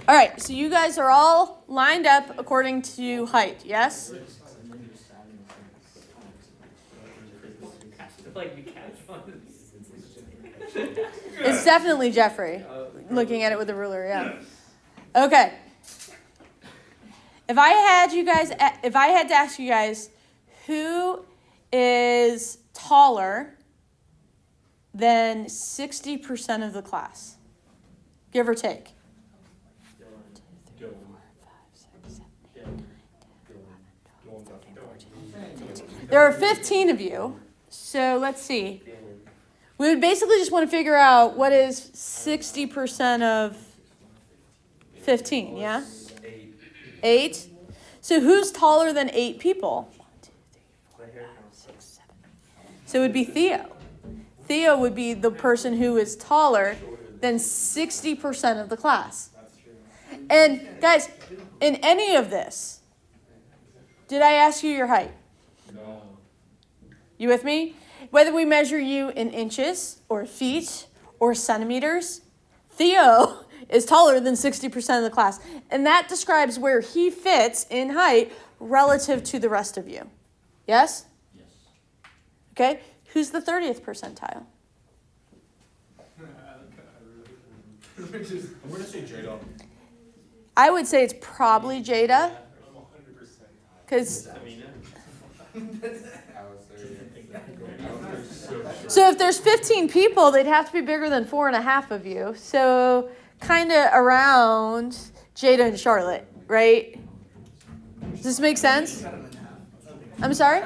All right, so you guys are all lined up according to height, yes? It's definitely Jeffrey, looking at it with a ruler, yeah. Okay. If I had to ask you guys, who is taller than 60% of the class? Give or take. There are 15 of you, so let's see. We would basically just want to figure out what is 60% of 15, yeah? 8. So who's taller than 8 people? 1, 2, 3, 4, 5, 6, 7. So it would be Theo. Theo would be the person who is taller than 60% of the class. And guys, in any of this, did I ask you your height? No. You with me? Whether we measure you in inches or feet or centimeters, Theo is taller than 60% of the class. And that describes where he fits in height relative to the rest of you. Yes? Yes. Okay. Who's the 30th percentile? I'm going to say Jada. I would say it's probably Jada. Because so if there's 15 people, they'd have to be bigger than 4.5 of you. So kind of around Jada and Charlotte, right? Does this make sense? I'm sorry?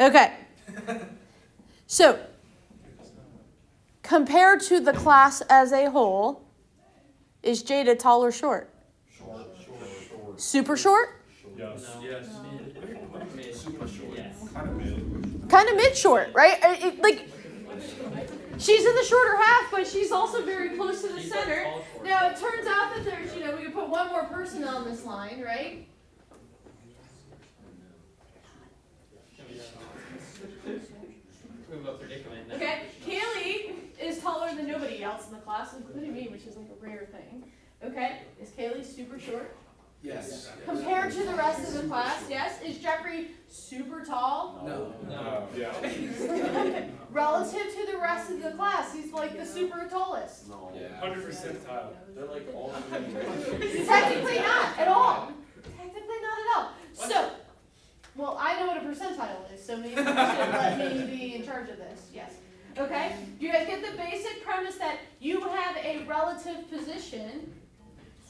Okay. So compared to the class as a whole, is Jada tall or short? Short. Super short? Yes. Super short. Kind of mid-short, right? She's in the shorter half, but she's also very close to the center. Now, it turns out that there's, we can put one more person on this line, right? Okay, Kaylee is taller than nobody else in the class, including me, which is like a rare thing. Okay, is Kaylee super short? Yes. Compared to the rest of the class, yes? Is Jeffrey super tall? No. Yeah. Relative to the rest of the class, he's like the super tallest. No. Yeah. 100%. They're like all. Technically not at all. Technically not at all. So, well, I know what a percentile is, so maybe you should let me be in charge of this. Yes. Okay? You guys get the basic premise that you have a relative position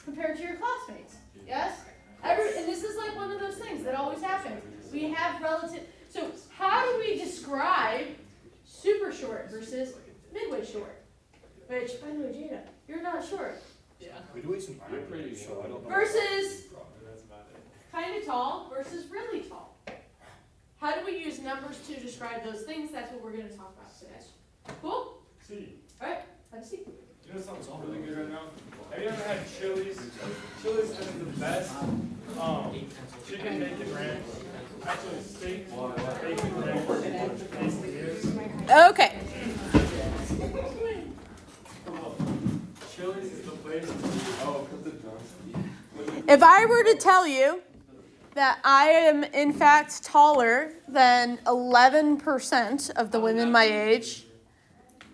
compared to your classmates. Yes? And this is like one of those things that always happens. We have relative. So how do we describe super short versus midway short? Which, by the way, Jada, you're not short. Yeah. You're pretty short. I don't know. Versus kind of tall versus really tall. How do we use numbers to describe those things? That's what we're going to talk about today. Cool? See. All right. Have a seat. You know something's really good right now? Have you ever had Chili's? Chili's has the best chicken bacon ranch. Actually, steak bacon ranch. Okay. Chili's is the place. If I were to tell you that I am in fact taller than 11% of the women my age,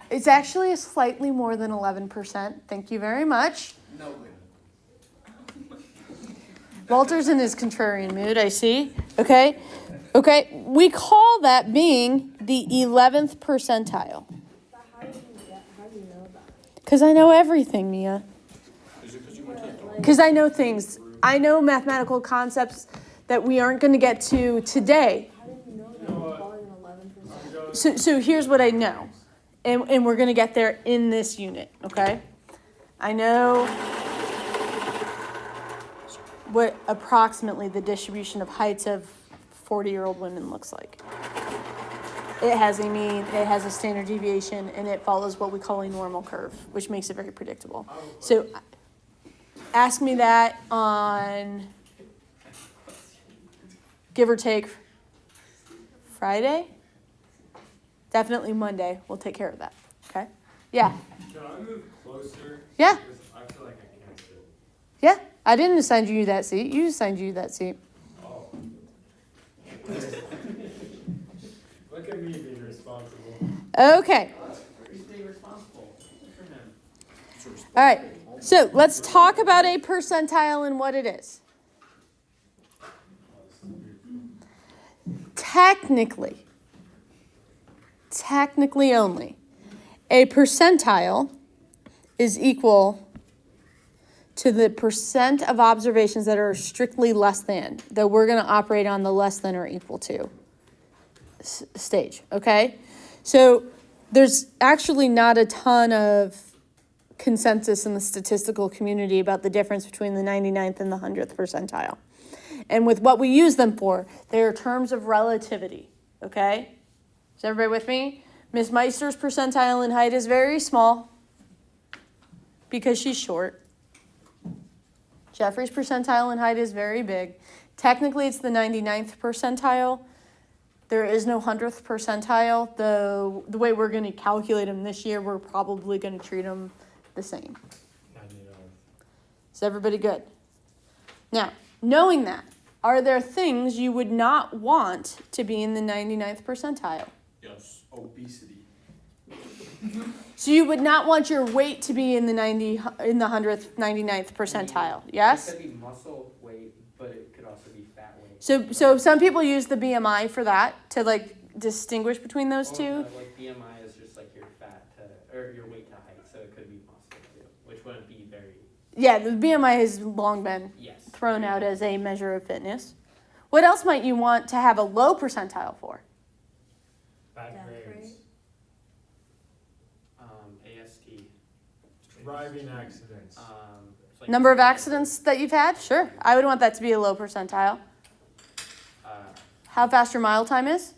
it's actually slightly more than 11%. Thank you very much. No way. Walter's in his contrarian mood, I see. Okay. We call that being the 11th percentile. How do you know that? Because I know everything, Mia. Is it because you went to Because I know things. I know mathematical concepts that we aren't going to get to today. How do you know that you're taller than 11%? So here's what I know. And we're going to get there in this unit, okay? I know what approximately the distribution of heights of 40-year-old women looks like. It has a mean, it has a standard deviation, and it follows what we call a normal curve, which makes it very predictable. So ask me that on, give or take, Friday. Definitely Monday. We'll take care of that. Okay? Yeah. Can I move closer? Yeah. Because I feel like I can't sit. Yeah. I didn't assign you that seat. You assigned you that seat. Oh. Look at me being responsible. Okay. All right. So let's talk about a percentile and what it is. Technically only, a percentile is equal to the percent of observations that are strictly less than, though we're going to operate on the less than or equal to stage, okay? So there's actually not a ton of consensus in the statistical community about the difference between the 99th and the 100th percentile. And with what we use them for, they are terms of relativity, okay? Is everybody with me? Miss Meister's percentile in height is very small because she's short. Jeffrey's percentile in height is very big. Technically, it's the 99th percentile. There is no 100th percentile. The way we're going to calculate them this year, we're probably going to treat them the same. 99. Is everybody good? Now, knowing that, are there things you would not want to be in the 99th percentile? Yes. Obesity. So you would not want your weight to be in the 100th, 99th percentile, yes? It could be muscle weight, but it could also be fat weight. So some people use the BMI for that to like distinguish between those Or, two. like BMI is just like your fat to, or your weight to height, so it could be muscle too, which wouldn't be very. Yeah, the BMI has long been Yes. thrown out as a measure of fitness. What else might you want to have a low percentile for? Bad Death grades. rate. AST. Driving accidents. It's like Number of accidents that you've had? Sure. I would want that to be a low percentile. Uh, How fast your mile time is?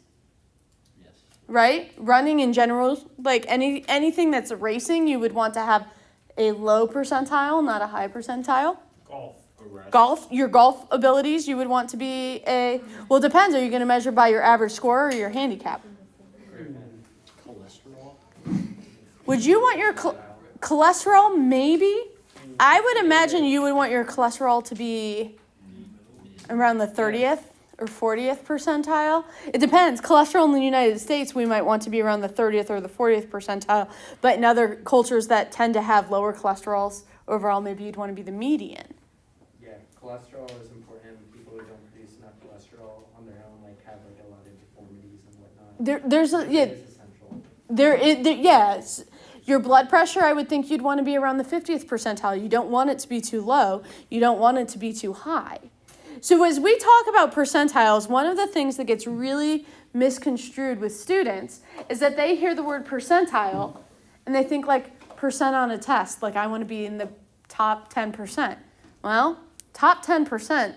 yes. Right? Running in general, like anything that's racing, you would want to have a low percentile, not a high percentile. Golf. Arrest. Golf, your golf abilities, you would want to be well, it depends. Are you going to measure by your average score or your handicap? Griffin. Cholesterol. Would you want your cholesterol? Maybe. I would imagine you would want your cholesterol to be around the 30th or 40th percentile. It depends. Cholesterol in the United States, we might want to be around the 30th or the 40th percentile. But in other cultures that tend to have lower cholesterols overall, maybe you'd want to be the median. Yeah, cholesterol is important. People who don't produce enough cholesterol on their own, like, have like a lot of deformities and whatnot. There's a, yeah, It is essential. yes. Your blood pressure, I would think you'd want to be around the 50th percentile. You don't want it to be too low. You don't want it to be too high. So as we talk about percentiles, one of the things that gets really misconstrued with students is that they hear the word percentile and they think like percent on a test, like I want to be in the top 10%. Well, top 10%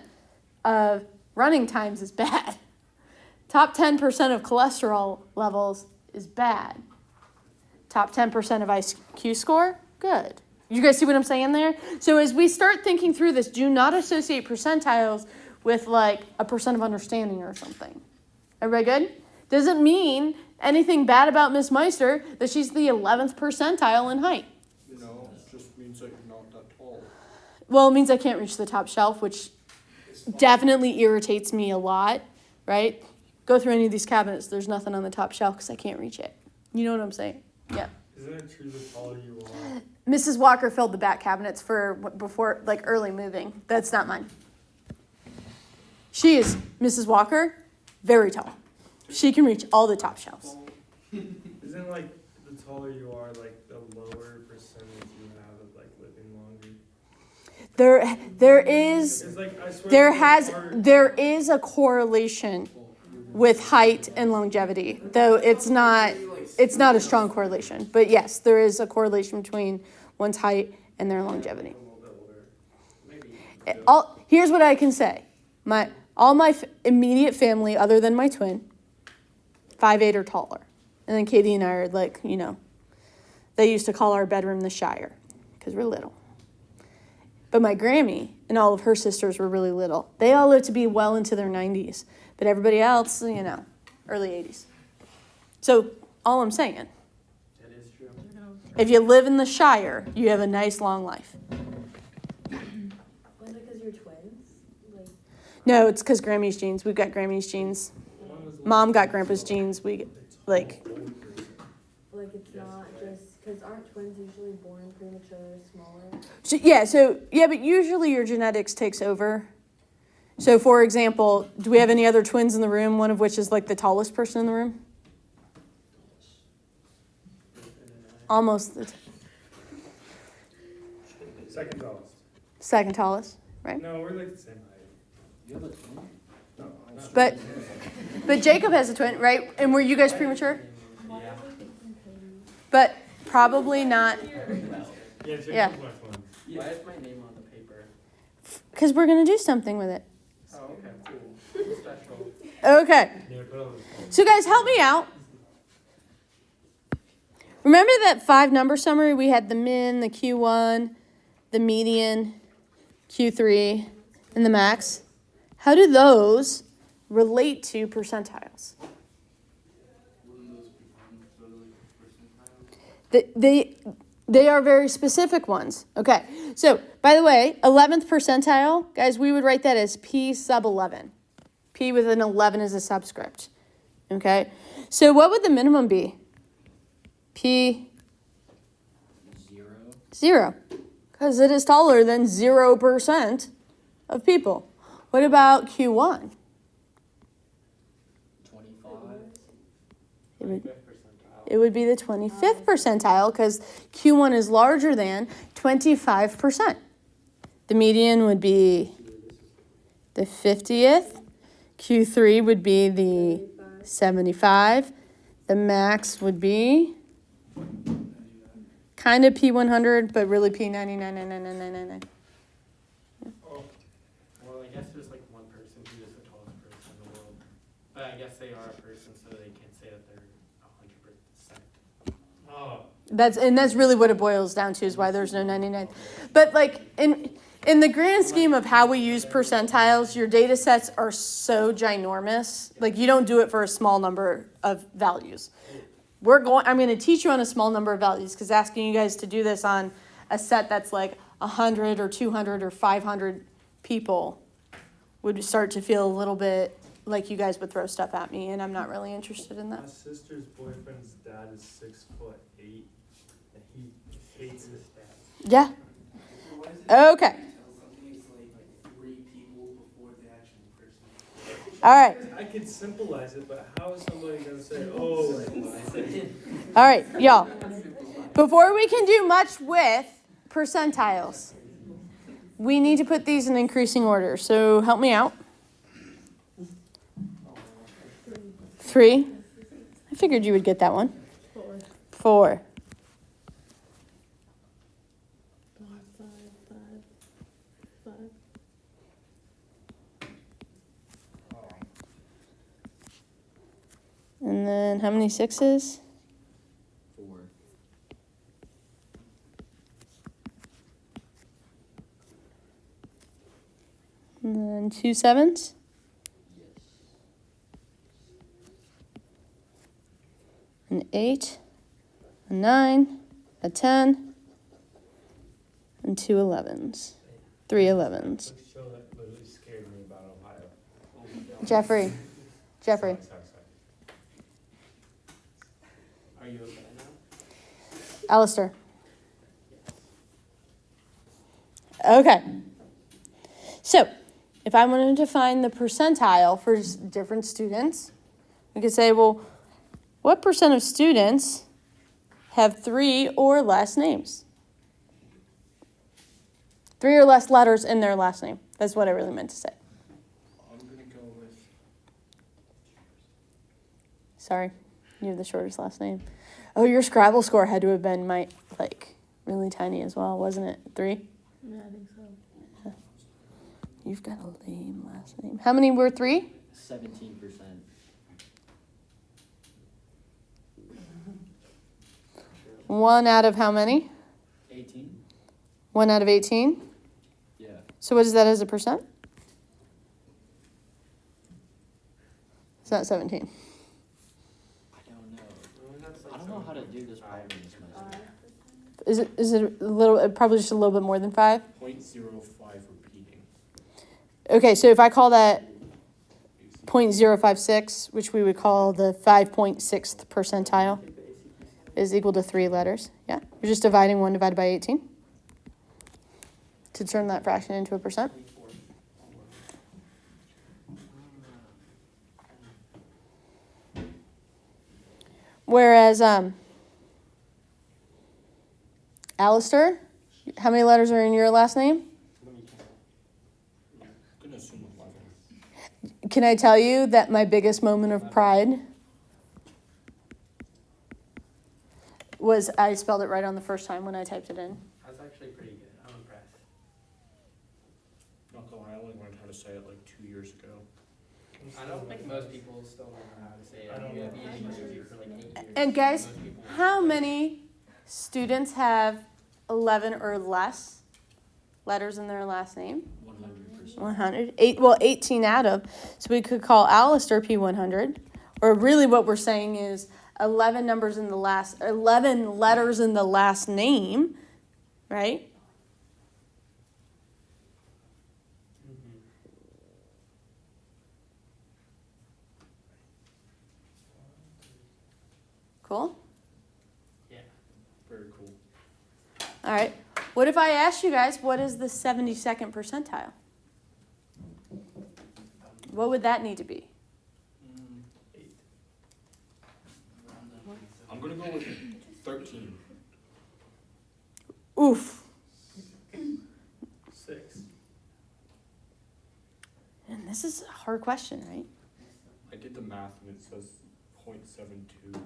of running times is bad. Top 10% of cholesterol levels is bad. Top 10% of IQ score, good. You guys see what I'm saying there? So as we start thinking through this, do not associate percentiles with like a percent of understanding or something. Everybody good? Doesn't mean anything bad about Miss Meister that she's the 11th percentile in height. No, it just means that you're not that tall. Well, it means I can't reach the top shelf, which definitely irritates me a lot, right? Go through any of these cabinets, there's nothing on the top shelf because I can't reach it. You know what I'm saying? Yeah. Isn't it true the taller you are? Mrs. Walker filled the back cabinets before like early moving. That's not mine. She is Mrs. Walker, very tall. She can reach all the top shelves. Isn't like the taller you are, like the lower percentage you have of like living longer? There is It's like I swear there is a correlation with height and longevity, though it's not a strong correlation. But yes, there is a correlation between one's height and their longevity. Here's what I can say. All my immediate family, other than my twin, 5'8" or taller. And then Katie and I are like, they used to call our bedroom the Shire because we're little. But my Grammy and all of her sisters were really little. They all lived to be well into their 90s. But everybody else, early 80s. So all I'm saying. It is true. If you live in the Shire, you have a nice long life. Was it because you're twins? Like, No, it's because Grammy's genes. We've got Grammy's genes. Mom got Grandpa's genes. We like. it's not just because aren't twins usually born premature, smaller? But usually your genetics takes over. So, for example, do we have any other twins in the room? One of which is like the tallest person in the room. Almost the Second tallest. second tallest, right? No, we're like the same height. You have a twin? No. But Jacob has a twin, right? And were you guys premature? Why are we thinking Cody? But probably not, Yeah, Jacob's Yeah. my twin. Why is my name on the paper? because we're going to do something with it. Oh, okay, cool. Special. Okay. Yeah, put all this. So guys, help me out. Remember that 5 number summary? We had the min, the Q1, the median, Q3, and the max. How do those relate to percentiles? They are very specific ones. Okay, so by the way, 11th percentile, guys, we would write that as P sub 11. P with an 11 as a subscript. Okay, so what would the minimum be? P 0, because it is taller than 0% of people. What about Q1? 25. It would be the 25th percentile because Q1 is larger than 25%. The median would be the 50th. Q3 would be the 75. The max would be kind of P100, but really P99999999. Oh, well, I guess there's like one person who is the tallest person in the world. But I guess they are a person, so they can't say that they're 100%. Oh. That's really what it boils down to, is why there's no 99. But like in the grand scheme of how we use percentiles, your data sets are so ginormous. Like you don't do it for a small number of values. I'm going to teach you on a small number of values because asking you guys to do this on a set that's like 100 or 200 or 500 people would start to feel a little bit like you guys would throw stuff at me, and I'm not really interested in that. My sister's boyfriend's dad is 6'8", and he hates his dad. Yeah. Okay. All right. I could symbolize it, but how is somebody gonna say, oh? All right, y'all. Before we can do much with percentiles, we need to put these in increasing order. So help me out. 3. I figured you would get that one. 4. 5. And then how many 6s? 4. And then 2 7s? An 8, a 9, a 10, and 2 11s. 3 11s. Quick show that literally scared me about Ohio. Jeffrey. Sorry. Are you okay now? Alistair. Okay. So, if I wanted to find the percentile for different students, we could say, well, what percent of students have 3 or less names? 3 or less letters in their last name. That's what I really meant to say. I'm going to go with... Sorry, you have the shortest last name. Oh, your Scrabble score had to have been really tiny as well, wasn't it? 3? Yeah, I think so. Yeah. You've got a lame last name. How many were 3? 17%. 1 out of how many? 18? 1 out of 18? Yeah. So what is that as a percent? It's not 17. I don't know. I don't know how to do this problem this much. Is it a little, probably just a little bit more than 5? 0.05 repeating. Okay, so if I call that 0.056, which we would call the 5.6th percentile, is equal to 3 letters. Yeah, you're just dividing 1 divided by 18 to turn that fraction into a percent. Whereas, Alistair, how many letters are in your last name? I'm gonna assume 11. Can I tell you that my biggest moment of pride was I spelled it right on the first time when I typed it in. That's actually pretty good. I'm impressed. Not gonna lie, I only learned how to say it like 2 years ago. I don't think most people still don't know how to say it. I don't You know. have been using it for like 8 years. And guys, Most people- how many students have 11 or less letters in their last name? 100%. 100. 18 out of. So we could call Alistair P100. Or really what we're saying is 11 letters in the last name, right? Mhm. Cool. Yeah. Very cool. All right. What if I asked you guys, what is the 72nd percentile? What would that need to be? 8. I'm gonna go with 13. Oof. 6. And this is a hard question, right? I did the math and it says 0.72.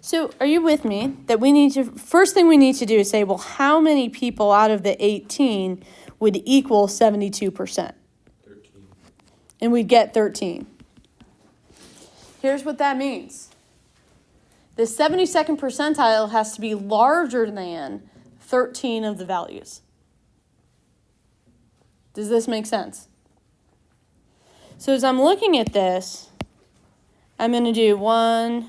So are you with me that we need to, first thing we need to do is say, well, how many people out of the 18 would equal 72%? 13. And we'd get 13. Here's what that means. The 72nd percentile has to be larger than 13 of the values. Does this make sense? So as I'm looking at this, I'm going to do 1,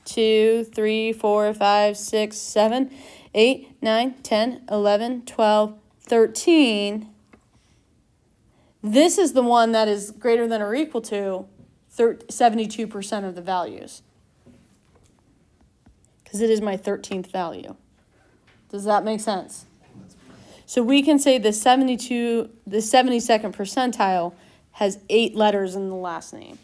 2, 3, 4, 5, 6, 7, 8, 9, 10, 11, 12, 13. This is the one that is greater than or equal to 72% of the values. Because it is my 13th value. Does that make sense? So we can say the 72, the 72nd percentile has 8 letters in the last name.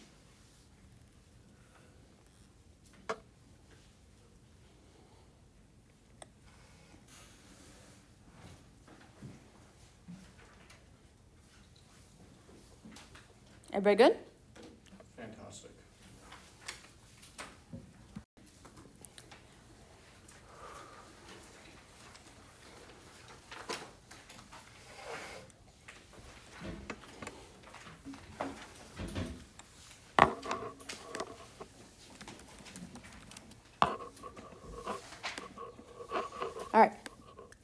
Everybody good? Fantastic. All right.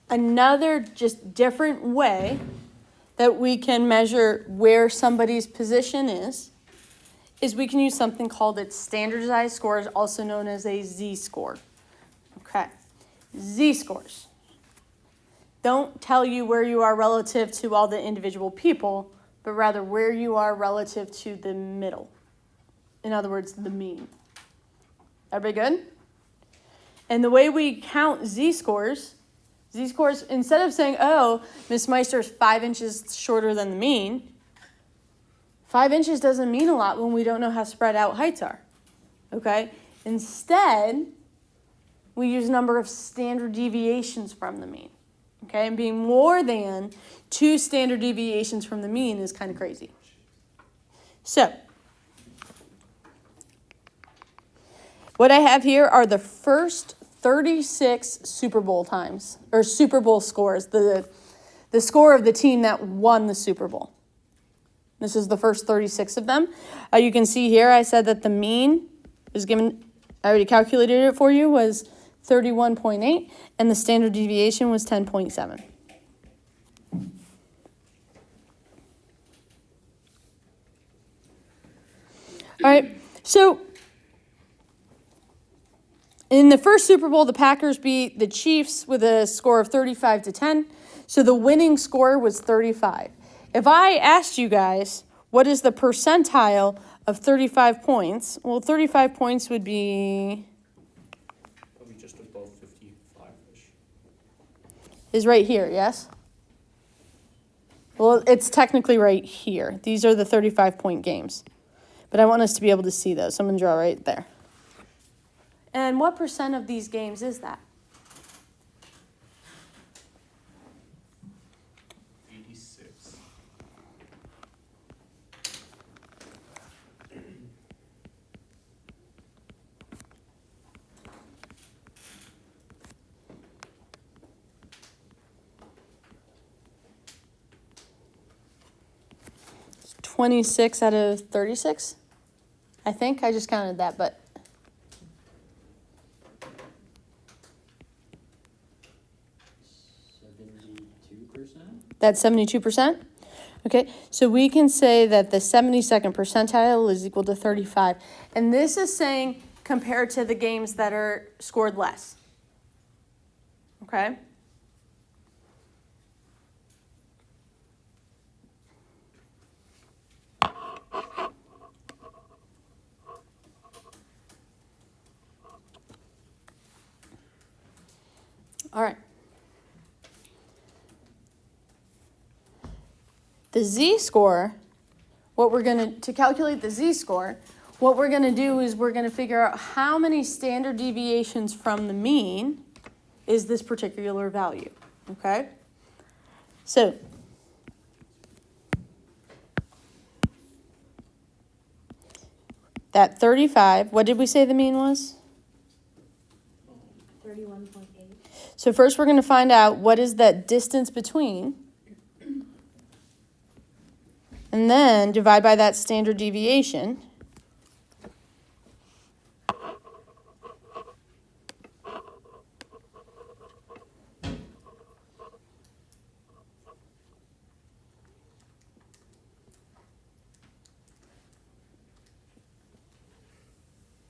Another just different way that we can measure where somebody's position is we can use something called its standardized scores, also known as a z-score. Okay. Z-scores don't tell you where you are relative to all the individual people, but rather where you are relative to the middle. In other words, the mean. Everybody good? And the way we count z-scores, instead of saying, oh, Miss Meister's 5 inches shorter than the mean, 5 inches doesn't mean a lot when we don't know how spread out heights are. Okay? Instead, we use a number of standard deviations from the mean. Okay? And being more than 2 standard deviations from the mean is kind of crazy. So, what I have here are the first 36 Super Bowl times, or Super Bowl scores, the score of the team that won the Super Bowl. This is the first 36 of them. You can see here I said that the mean is given, I already calculated it for you, was 31.8, and the standard deviation was 10.7. All right, so In the first Super Bowl, the Packers beat the Chiefs with a score of 35-10. So the winning score was 35. If I asked you guys, what is the percentile of 35 points? Well, 35 points would be Probably just above 55-ish. is right here, yes? Well, it's technically right here. These are the 35-point games. But I want us to be able to see those. So I'm going to draw right there. And what percent of these games is that? 86. It's 26 out of 36. I think I just counted that, but 72%? that's 72%. Okay, so we can say that the 72nd percentile is equal to 35. And this is saying compared to the games that are scored less. Okay? All right. The z-score, what we're going to calculate the z-score, what we're going to do is we're going to figure out how many standard deviations from the mean is this particular value, okay? So, that 35, what did we say the mean was? 31.8. So first we're going to find out what is that distance between, and then divide by that standard deviation.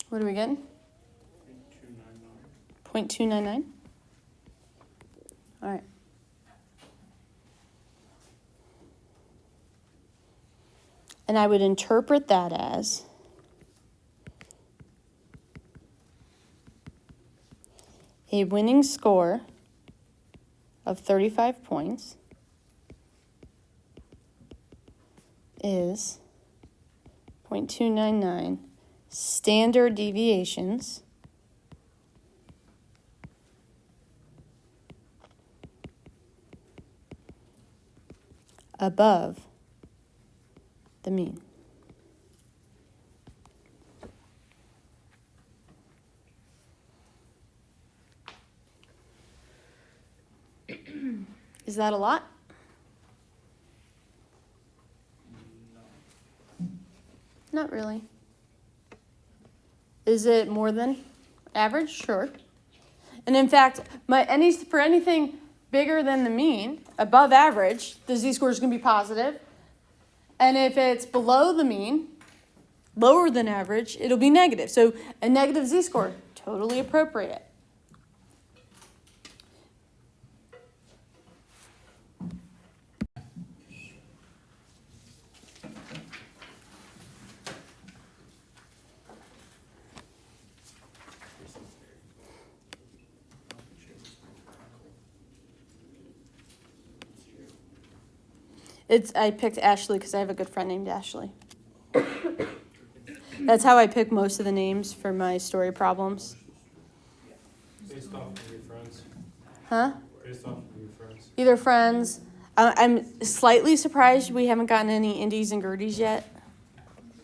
What are we getting? 0.299. All right. And I would interpret that as a winning score of 35 points is 0.299 standard deviations above the mean. Is that a lot? Not really. Is it more than average? Sure. And in fact, for anything bigger than the mean, above average, the z-score is going to be positive. And if it's below the mean, lower than average, it'll be negative. So a negative z-score, totally appropriate. I picked Ashley because I have a good friend named Ashley. That's how I pick most of the names for my story problems. Based off of your friends. Huh? Based off of your friends. Either friends. I'm slightly surprised we haven't gotten any Indies and Gerties yet.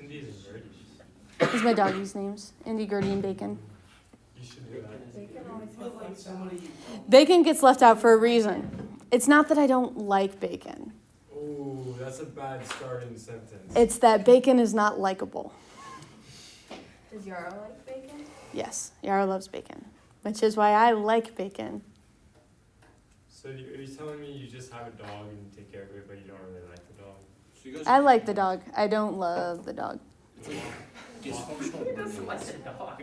Indies and Gerties. These are my doggies' names. Indy, Gertie, and Bacon. You should do that. Bacon always has like Bacon gets left out for a reason. It's not that I don't like bacon. Ooh, that's a bad starting sentence. It's that bacon is not likable. Does Yara like bacon? Yes, Yara loves bacon, which is why I like bacon. So are you telling me you just have a dog and you take care of it, but you don't really like the dog? So you guys I like the dog. I don't love the dog. Dysfunctional Doesn't like roommates. the dog.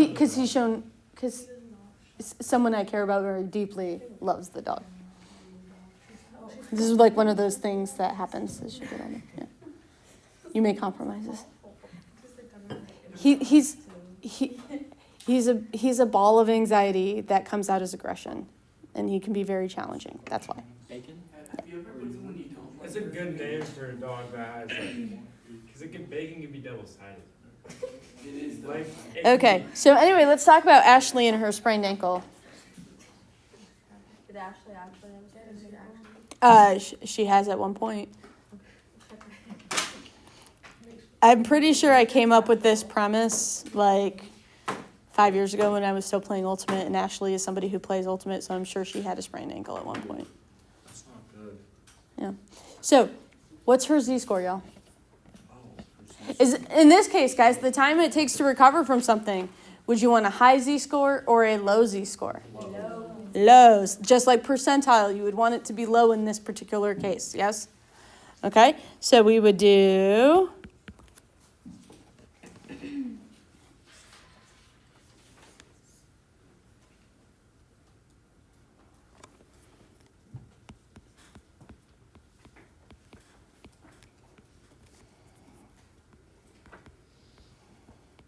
Because he's shown, because someone I care about very deeply loves the dog. This is like one of those things that happens as you get older. Yeah. You make compromises. He's a ball of anxiety that comes out as aggression, and he can be very challenging. That's why. Bacon? It's a good name for a dog that has because bacon can be double-sided. It is like. Okay, so anyway, let's talk about Ashley and her sprained ankle. Did Ashley actually have a sprained ankle? She has at one point. I'm pretty sure I came up with this premise like 5 years ago when I was still playing Ultimate, and Ashley is somebody who plays Ultimate, so I'm sure she had a sprained ankle at one point. That's not good. Yeah. So, what's her Z-score, y'all? Oh, Is in this case, guys, the time it takes to recover from something, would you want a high Z-score or a low Z-score? Low. Lows. Just like percentile, you would want it to be low in this particular case, yes? Okay, so we would do...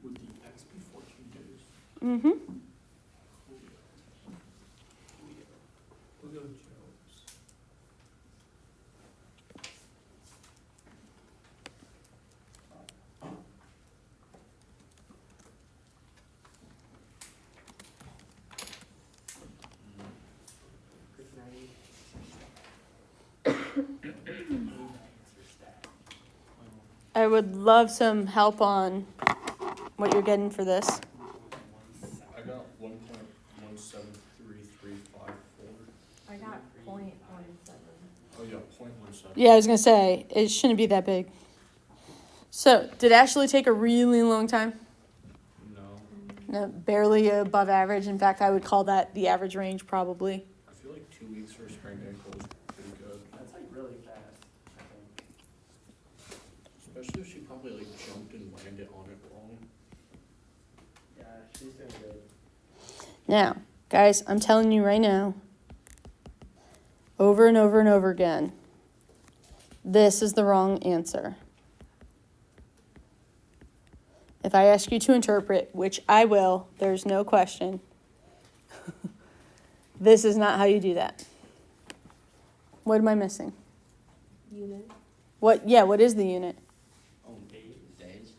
Would the X be 14 days? Mm-hmm. Julio Jones. I would love some help on what you're getting for this. I got 1.17335 I got 0.17. Oh yeah, 0.17. Yeah, I was going to say, it shouldn't be that big. So, did Ashley take a really long time? No. No, barely above average. In fact, I would call that the average range, probably. I feel like 2 weeks for a sprained ankle is pretty good. That's like really fast, I think. Especially if she probably like jumped and landed on it wrong. Yeah, she's doing good. Now, guys, I'm telling you right now, over and over and over again, this is the wrong answer. If I ask you to interpret, which I will, there's no question, this is not how you do that. What am I missing? Unit. What is the unit? Oh, days?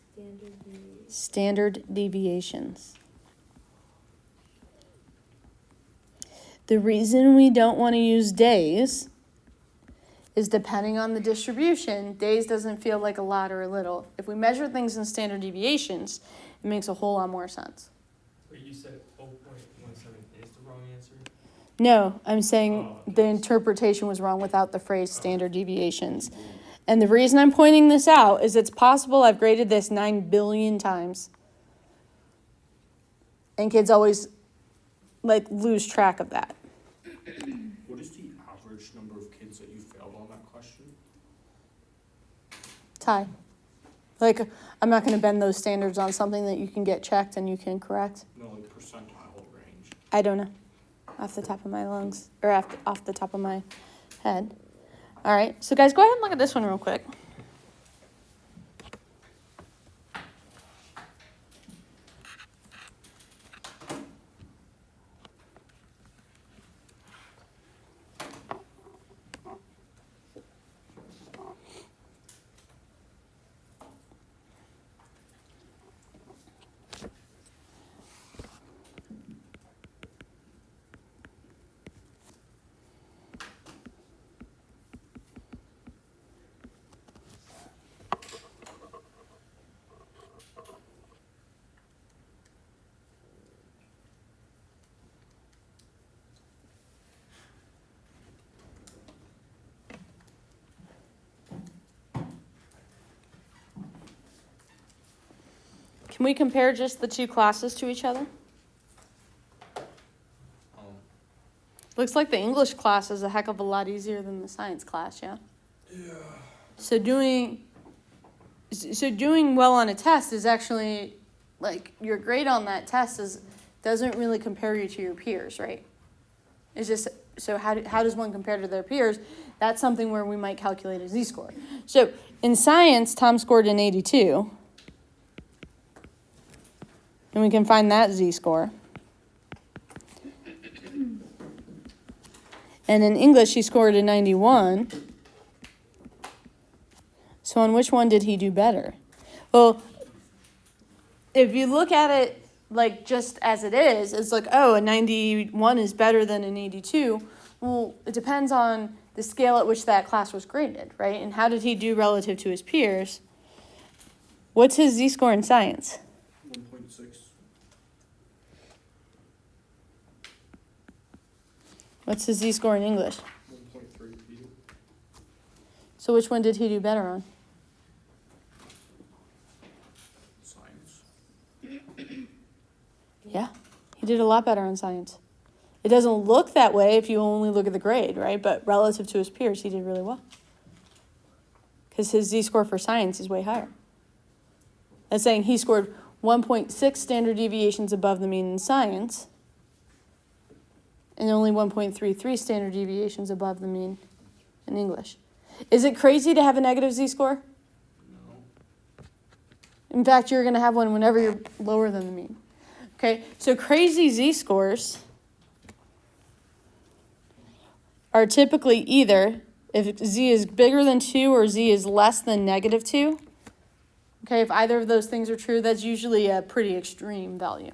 Standard deviation. Standard deviations. The reason we don't want to use days is depending on the distribution, days doesn't feel like a lot or a little. If we measure things in standard deviations, it makes a whole lot more sense. Wait, you said 0.17 is the wrong answer? No, I'm saying the interpretation was wrong without the phrase standard deviations. And the reason I'm pointing this out is it's possible I've graded this 9 billion times. And kids always lose track of that. What is the average number of kids that you failed on that question? Ty. I'm not going to bend those standards on something that you can get checked and you can correct. No, like percentile range. I don't know. Off the top of my lungs, or off the top of my head. All right, so guys, go ahead and look at this one real quick. Can we compare just the two classes to each other? Looks like the English class is a heck of a lot easier than the science class, yeah? Yeah. So doing So doing well on a test is actually, like, your grade on that test doesn't really compare you to your peers, right? It's just, so how does one compare to their peers? That's something where we might calculate a z-score. So in science, Tom scored an 82. And we can find that z-score. And in English, he scored a 91. So on which one did he do better? Well, if you look at it like just as it is, it's like, oh, a 91 is better than an 82. Well, it depends on the scale at which that class was graded, right? And how did he do relative to his peers? What's his z-score in science? 1.6. What's his z-score in English? 1.3. So which one did he do better on? Science. Yeah, he did a lot better on science. It doesn't look that way if you only look at the grade, right? But relative to his peers, he did really well. Because his z-score for science is way higher. That's saying he scored 1.6 standard deviations above the mean in science, and only 1.33 standard deviations above the mean in English. Is it crazy to have a negative z-score? No. In fact, you're going to have one whenever you're lower than the mean. Okay, so crazy z-scores are typically either if z is bigger than 2 or z is less than negative 2. Okay, if either of those things are true, that's usually a pretty extreme value.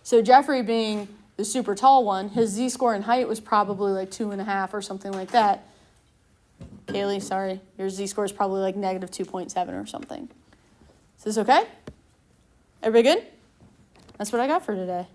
So Jeffrey, being the super tall one, his z-score in height was probably like 2.5 or something like that. Kaylee, sorry, your z-score is probably like negative 2.7 or something. Is this okay? Everybody good? That's what I got for today.